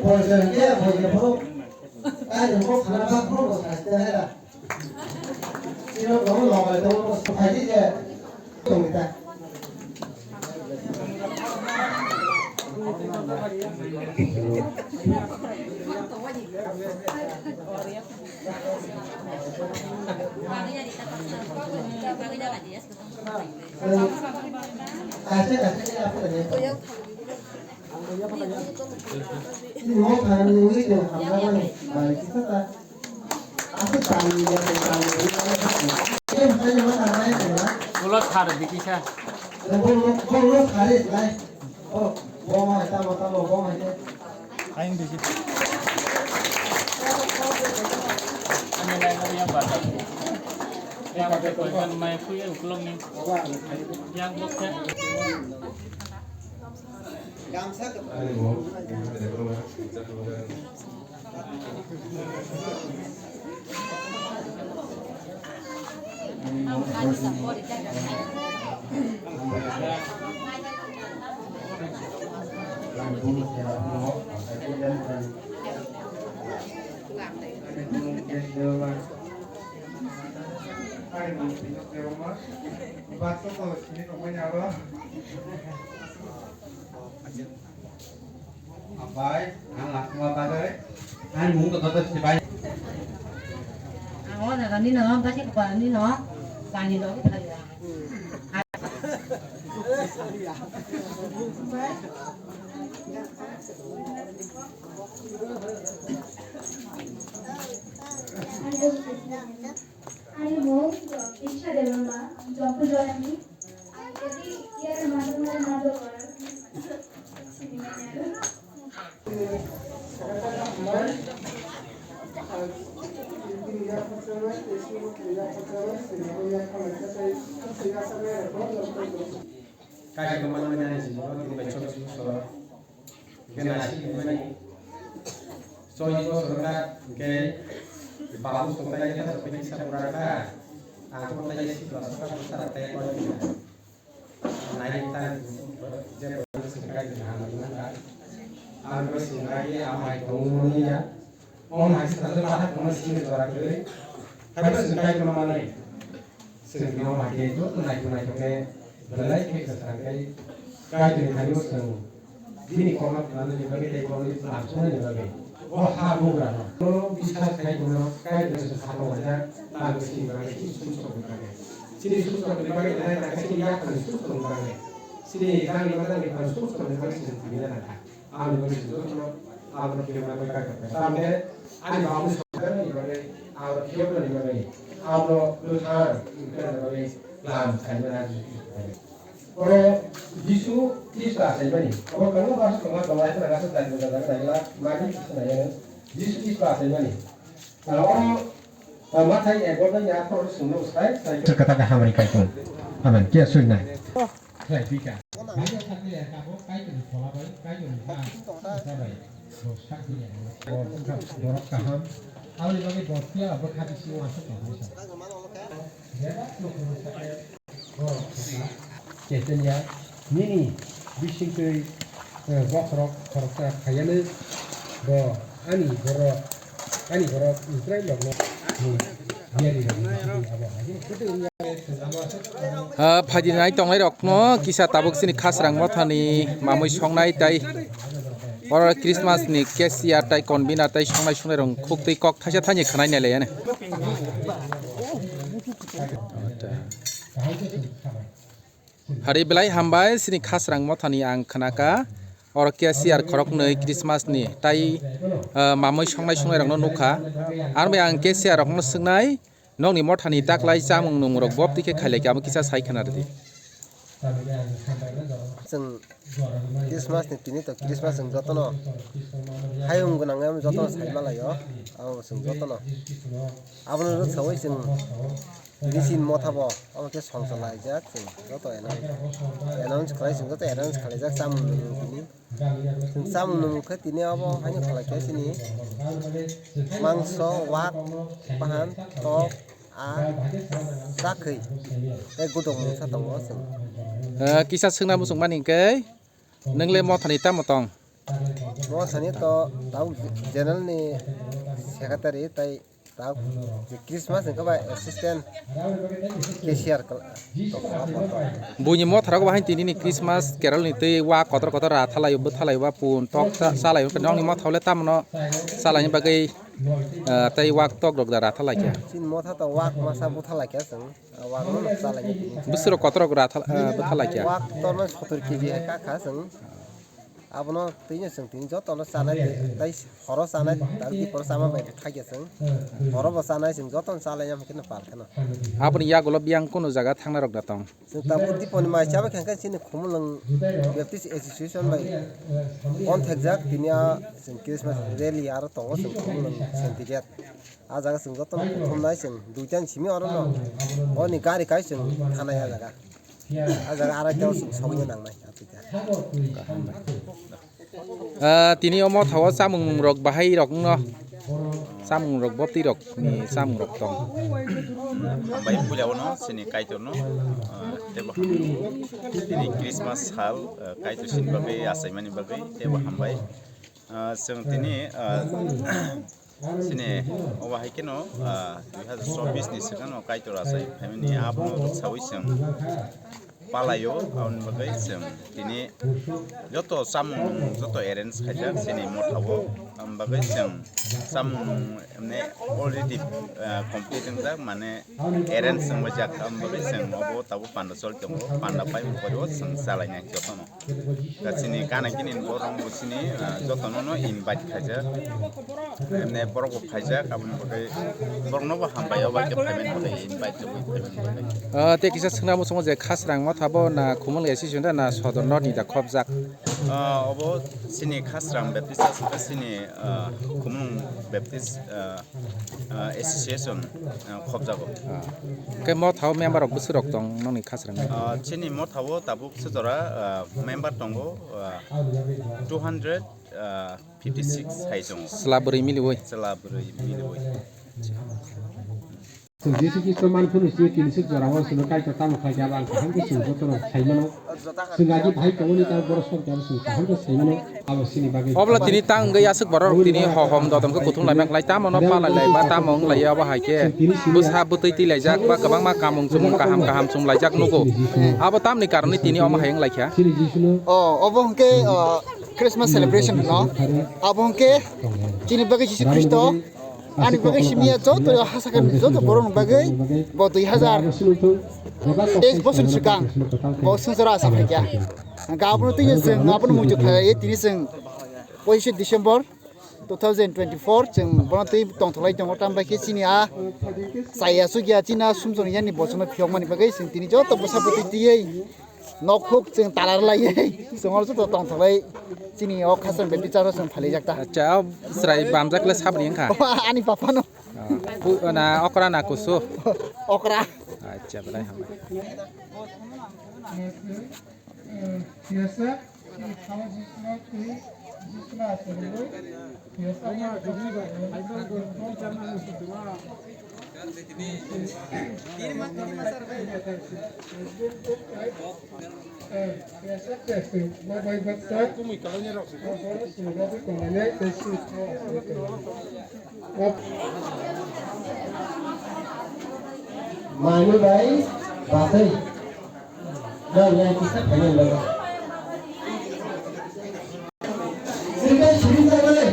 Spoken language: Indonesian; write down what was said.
보여주는 게 뭐냐고 아니 뭐 하나만 보고 사실 해라 이런 너무 넘어갈 때 오늘 다시 이제 동이다 kasih apa tadi ini mau kan ini yang apa nih kita tak aku tahu dia tentang ini makanya mana lain ya Ulat hari dikisah. Ulat hari lain oh bawa tamu bawa aja Aing di situ. Ini lain yang batal. Yang berkaitan main kuya ukulong nih. Yang boknya. Gamsa ke Abai, anak semua pada anh muốn có tôi bay. Nó là cái nó bác sĩ quản lý nó và nhìn nó cái thầy là आणि मग इच्छा देवाला job join यदि यार माझं माझं Kayak kemana-mana sih, kalau di baca soal generasi ini, soal itu sudah ke bagus untuk kita seperti kita berada, aku mau tanya sih kalau suka besar tanya kalau kita naik tan, jadi sekarang dengan mana, aku sekarang amai kamu ya, masih terlalu banyak masih bergerak lagi, tapi sekarang kemana nih? Sekarang masih itu naik ke Belai kita sebagai kajian hari itu, ini korban mana juga kita korban langsung juga. Oh haru kan, kalau bisa kayak gimana kayak dari sesuatu aja, lalu sini bagi susah berbagai. Sini susah berbagai dan ada sini ya kan susah berbagai. Sini kan di mana di mana susah berbagai sini tidak ada. Alu bagi susah, alu bagi berbagai kakak. Sampai ada baru susah di mana, alu siapa di mana, alu luar bukan berbagai lam kajian hari. Kalau Jisu Islam saja ni, kalau kamu masuk ke mana itu rasa dan adalah mari sebenarnya Jisu Islam saja ni. Kalau orang mata yang bolehnya apa harus semua usai. Terkata dah Amerika itu, aman kia sunnah. Baik juga. Banyak sekali ya kamu kayu di sekolah baik kayu di mana, baik. Bosak dia, bosak borak kaham. Awal lagi bosnya berkat di sini masuk ke bisa. Ya, oh, Ceritanya ini bising ke bokrok korka kayaknya bo ani borok Israel loh dia di Phajinai tongai rok no kisah tabuk sini khas rang mothani mamui songnai tai or Christmas ni kesia tai konbina tai songnai songnai rong khukti kok thaja thani khanai nai le ne Hari belai hambai sini khas rang mothani ang khanaka or kesia khorok nei Christmas ni tai mamui songnai songnai rong no nukha arme ang kesia rok no sungnai nong ni mothani taklai jamung nung rok bob tike khaile ka kisa sai khana rdi जों क्रिसमास नि तिनि त क्रिसमास जों जतन हायम गोनां जतन साइमा लायो आव जों जतन आबनो र सबै जों मेसिन मथाबो अब के संसार लाइजा जों जत एनाउन्स खालाय जों जत एनाउन्स खालायजा साम तिनि जों साम नमुखै तिनि अब हायनो खालायके सिनि मांस वाट पाहान टक आ साखै ए गुदुं सातंग जों kisah sengna musung mani ke nengle mothani ta motong Mo sani to tahu general ni secretary tai tahu Christmas ni kaba assistant cashier bunyi mo thara ko bahin tini ni Christmas carol ni te wa kotor ra thalai bu thalai wa pun tok salai penong ni mo thole tam no salai bagai tai wak tok dok ra thalai kya sin mo tha to wak masa bu thalai kya sang wak no salai ni bisro kotor ra thalai kya wak to no 70 kg ka kha sang abno tinya sang tin jo to no sanai tai horo sanai dalki por sama bai thage sang horo ba sanai sing jo ton salai yam kin par kana apni ya golo biang kono jaga thangna rok datang sing tabu dipon ma chaba kan kan sin khumlang baptist association bai on thakjak tinya sing Christmas rally aro tongo sing khumlang sentiget a jaga sing jo ton khumnai sing duitan simi aro no oni gari kai sing thana ya jaga a jaga ara jaw sing sogi nang nai apita tini omo thawa samung rok bahai rok no samung rok bopti rok ni samung rok tong Hambai puja wono sini kaito no teba ini Christmas hal kaito sin bagai asai mani bagai teba hambai seng tini sini owa haikeno 2024 ni sekan kaito asai family apu sawi seng palayo aun bagai seng tini joto samung joto arrange khajak sini mothawo bagai seng samung ne already completing da mane arrange seng bajak bagai seng obo tabu panda sol temo panda pai ko seng salanya joto no kasini kana kinin borong busini joto no invite khajak ne borong khajak abun bagai borong no hambayo ba ke payment bagai invite to payment te kisa sengna mo songo je khasrang mo thabo na khumul association na sodor no ni da khobjak obo sini khasrang baptist sini khumung baptist association khobjago ke mo thaw member of busrok tong no ni khasrang sini mo thawo tabuk sejora member tongo 256 haijong slabri miliwoi selabri miliwoi Jesu Kristo manpun usia kini sejarah sebagai kata muka jalan kaham ke sini betul saimano sengaja baik kamu ni tahu boros pun jalan sini kaham ke saimano awas sini bagi obla tini tang ge asuk borok tini hohom dotam ke kutung lai mak lai tamon pa lai ba tamong lai ba haike busha butui ti lai jak ba kabang ma kamung sumung kaham sum lai jak nuko abo tam ni karni tini om hayang lai kya sini Jesu oh obong ke Christmas celebration no abong ke sini bagi Jesu Kristo ani bagai simia joto hasakan joto borong bagai bo 2000 एक बोसोर सिगां bo संजरा साफाया गाबनो तिनि जों गाबनो मुजु खाय तिनि जों 25 डिसेम्बर 2024 जों बनो ति तंथलाय दङ तामबाखि सिनिया साया सुगिया चिना सुमजन यानि बसनो फियमानि बागै जों तिनि जतो बसाबति तियै नखुक जों तालार लायै जों जतो तंथलाय चिनि अ खासन बे बिचारो जों फालि जाक्ता अच्छा स्राय बामजाकले साबनि खा ani papano na okra na kusu okra अच्छा बलाई हम biasa kalau jisna asal biasanya Manu baik, batai. Dan yang kita pengen lagi. Silakan cerita boleh.